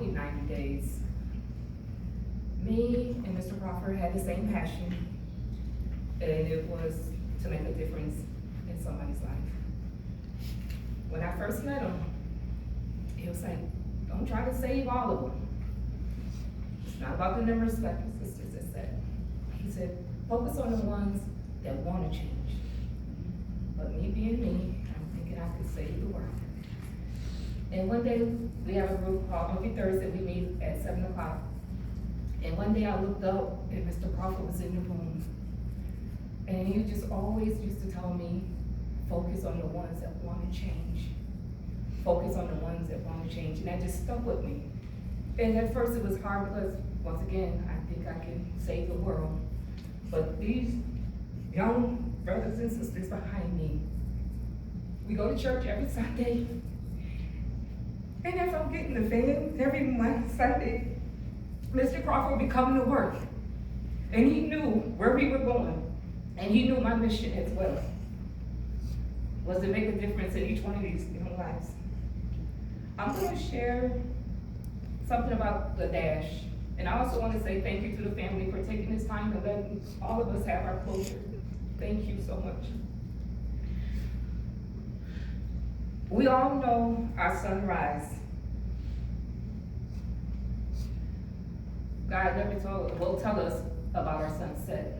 probably 90 days. Me and Mr. Crawford had the same passion, and it was to make a difference in somebody's life. When I first met him, he was like, don't try to save all of them. It's not about the numbers like my sisters had said. He said, focus on the ones that want to change. But me being me, I'm thinking I could save the world. And one day, we have a group called, every Thursday we meet at 7 o'clock. And one day I looked up and Mr. Crawford was in the room. And he just always used to tell me, focus on the ones that want to change. Focus on the ones that want to change. And that just stuck with me. And at first it was hard because, once again, I think I can save the world. But these young brothers and sisters behind me, we go to church every Sunday. And as I'm getting the van every Sunday, Mr. Crawford would be coming to work. And he knew where we were going. And he knew my mission as well, was to make a difference in each one of these young lives. I'm going to share something about the dash. And I also want to say thank you to the family for taking this time to let all of us have our closure. Thank you so much. We all know our sunrise. God never will tell us about our sunset.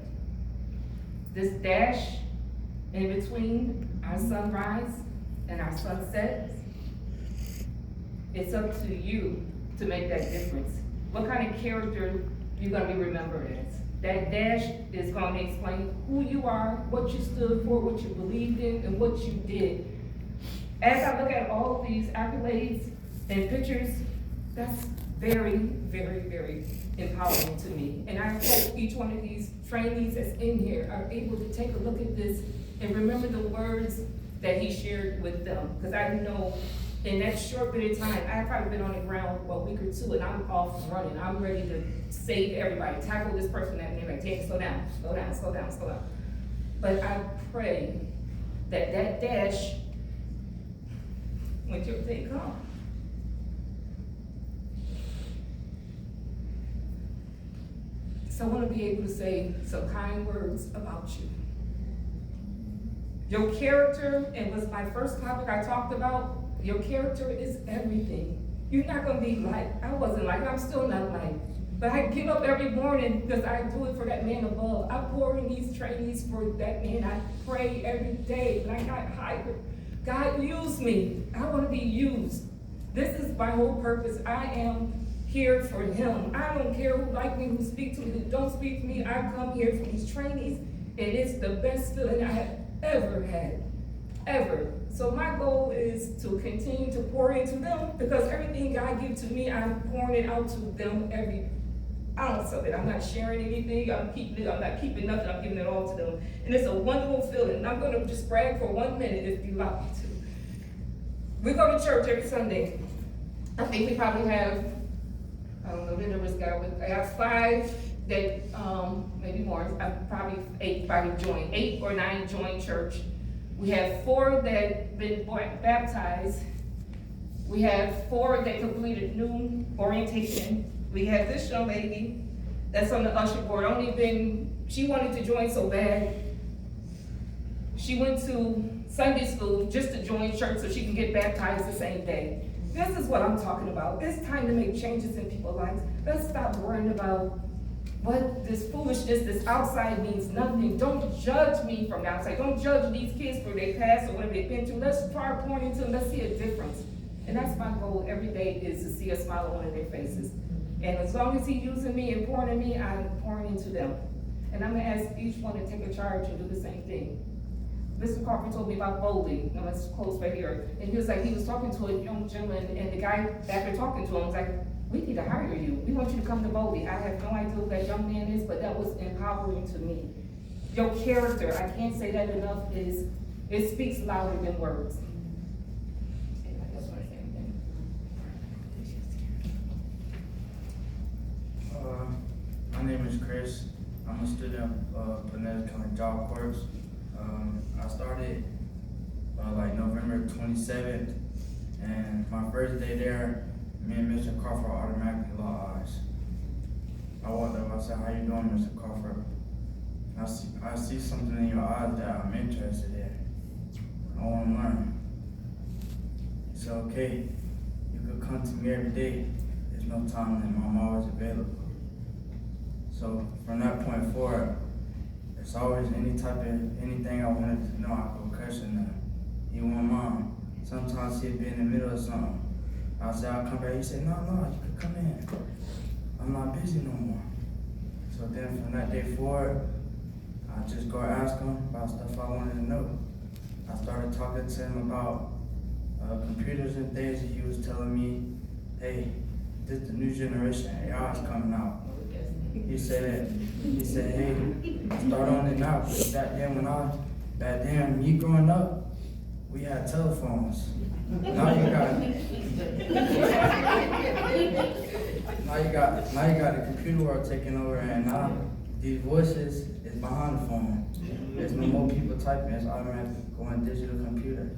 This dash in between our sunrise and our sunset, it's up to you to make that difference. What kind of character you're going to be remembered as. That dash is going to explain who you are, what you stood for, what you believed in, and what you did. As I look at all of these accolades and pictures, that's very, very, very empowering to me. And I hope each one of these trainees that's in here are able to take a look at this and remember the words that he shared with them. Because I know in that short bit of time, I've probably been on the ground for a week or two and I'm off running. I'm ready to save everybody, tackle this person that name, like, James, slow down, slow down, slow down, slow down. But I pray that that dash, when your day comes, someone will be able to say some kind words about you. Your character, and was my first topic I talked about, your character is everything. You're not gonna be like, I wasn't like, I'm still not like, but I get up every morning because I do it for that man above. I pour in these trainees for that man. I pray every day, and I got hired. God, use me. I wanna be used. This is my whole purpose. I am here for him. I don't care who like me, who speak to me, who don't speak to me. I come here for these trainees, and it's the best feeling I have ever had, ever. So my goal is to continue to pour into them, because everything God gives to me, I'm pouring it out to them every ounce of it. I'm not sharing anything, I'm not keeping nothing, I'm giving it all to them. And it's a wonderful feeling. And I'm gonna just brag for 1 minute if you allow me to. We go to church every Sunday. I think we probably have, I don't know the numbers, I have 5 that, maybe more, probably 8 or 9 join church. We have 4 that been baptized. We have 4 that completed new orientation. We have this young lady that's on the usher board. She wanted to join so bad. She went to Sunday school just to join church so she can get baptized the same day. This is what I'm talking about. It's time to make changes in people's lives. Let's stop worrying about what this foolishness, this outside means nothing. Don't judge me from the outside. Don't judge these kids for their past or whatever they've been through. Let's try pouring into them. Let's see a difference. And that's my goal every day, is to see a smile on one of their faces. And as long as he's using me and pouring in me, I'm pouring into them. And I'm gonna ask each one to take a charge and do the same thing. Mr. Crawford told me about bowling. Now let's close right here. And he was talking to a young gentleman, and the guy, after talking to him, was like, we need to hire you. We want you to come to bowling. I have no idea who that young man is, but that was empowering to me. Your character, I can't say that enough, it speaks louder than words. Anybody else want to say anything? My name is Chris. I'm a student of Pinellas County Job Corps. I started like November 27th, and my first day there, me and Mr. Crawford automatically locked eyes. I walked up, I said, "How you doing, Mr. Crawford? I see something in your eyes that I'm interested in. I want to learn." He said, "Okay, you could come to me every day. There's no time limit, I'm always available." So from that point forward, it's always anything I wanted to know, I could question him. He won't mind. Sometimes he'd be in the middle of something. I'll say, "I'll come back." He said, "No, you can come in. I'm not busy no more." So then from that day forward, I just go ask him about stuff I wanted to know. I started talking to him about computers and things, and he was telling me, "Hey, this the new generation, AI is coming out." He said, "Hey, start on it now." Because back then, me growing up, we had telephones. Now you got the computer world taking over, and now these voices is behind the phone. There's no more people typing, it's automatically going digital computer.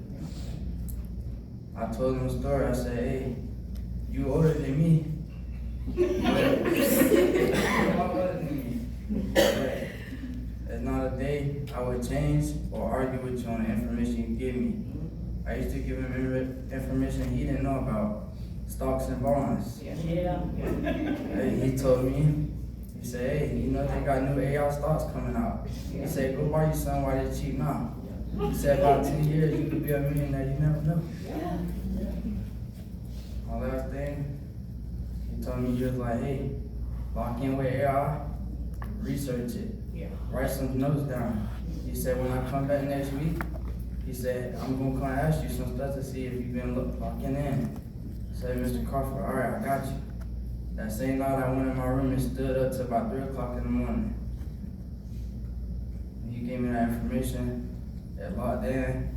I told him a story. I said, "Hey, you older than me." There's not a day I would change or argue with you on the information you give me. I used to give him information he didn't know about, stocks and bonds. Hey, he told me, he said, "Hey, you know they got new AI stocks coming out." He said, "Go buy you some while they're cheap now." He said, "About 10 years you could be a millionaire, you never know." My last thing, he told me, he was like, "Hey, lock in with AI, research it, write some notes down." He said, "When I come back next week," he said, "I'm gonna come ask you some stuff to see if you've been locking in." I said, "Mr. Crawford, all right, I got you." That same night I went in my room and stood up till about 3 o'clock in the morning. He gave me that information, it locked in,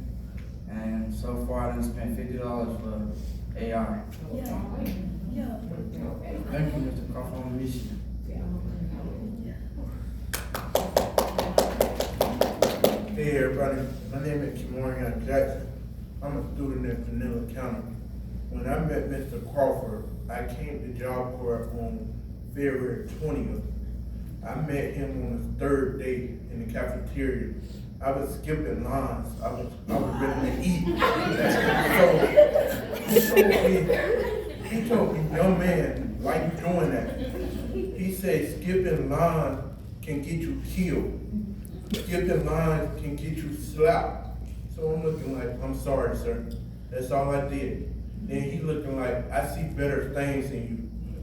and so far I done spent $50 for AI. Thank you, Mr. Crawford, on the mission. Hey everybody, my name is Kimorian Jackson. I'm a student in Vanilla County. When I met Mr. Crawford, I came to Job Corps on February 20th. I met him on his third day in the cafeteria. I was skipping lines. I was ready to eat. So he told me, "Young man, why you doing that?" He said, "Skipping lines can get you killed. Skipping lines can get you slapped." So I'm looking like, "I'm sorry, sir." That's all I did. Then he looking like, "I see better things in you.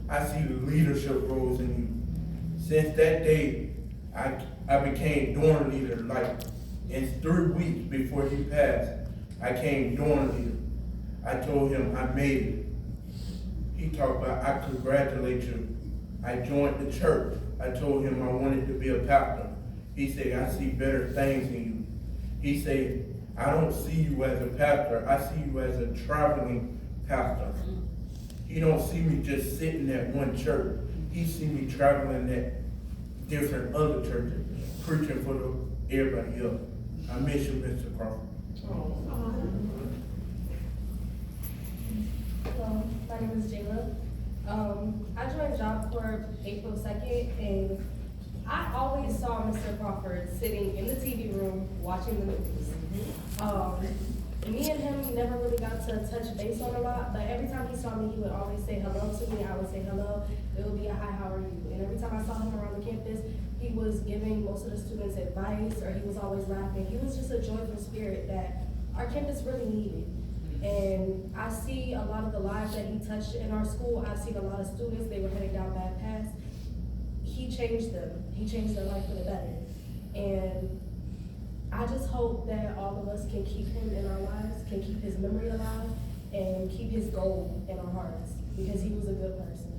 I see leadership roles in you." Since that day, I became dorm leader. Like in 3 weeks before he passed, I came dorm leader. I told him I made it. He talked about, "I congratulate you." I joined the church. I told him I wanted to be a pastor. He said, "I see better things in you." He said, "I don't see you as a pastor. I see you as a traveling pastor." He don't see me just sitting at one church. He see me traveling at different other churches, preaching for everybody else. I miss you, Mr. Crawford. Hello, my name is Jayla. I joined Job Corps April 2nd, and I always saw Mr. Crawford sitting in the TV room watching the news. Me and him never really got to touch base on a lot, but every time he saw me, he would always say hello to me. I would say hello. It would be a "Hi, how are you?" And every time I saw him around the campus, he was giving most of the students advice, or he was always laughing. He was just a joyful spirit that our campus really needed. And I see a lot of the lives that he touched in our school. I've seen a lot of students, they were heading down bad paths. He changed them. He changed their life for the better. And I just hope that all of us can keep him in our lives, can keep his memory alive, and keep his goal in our hearts, because he was a good person.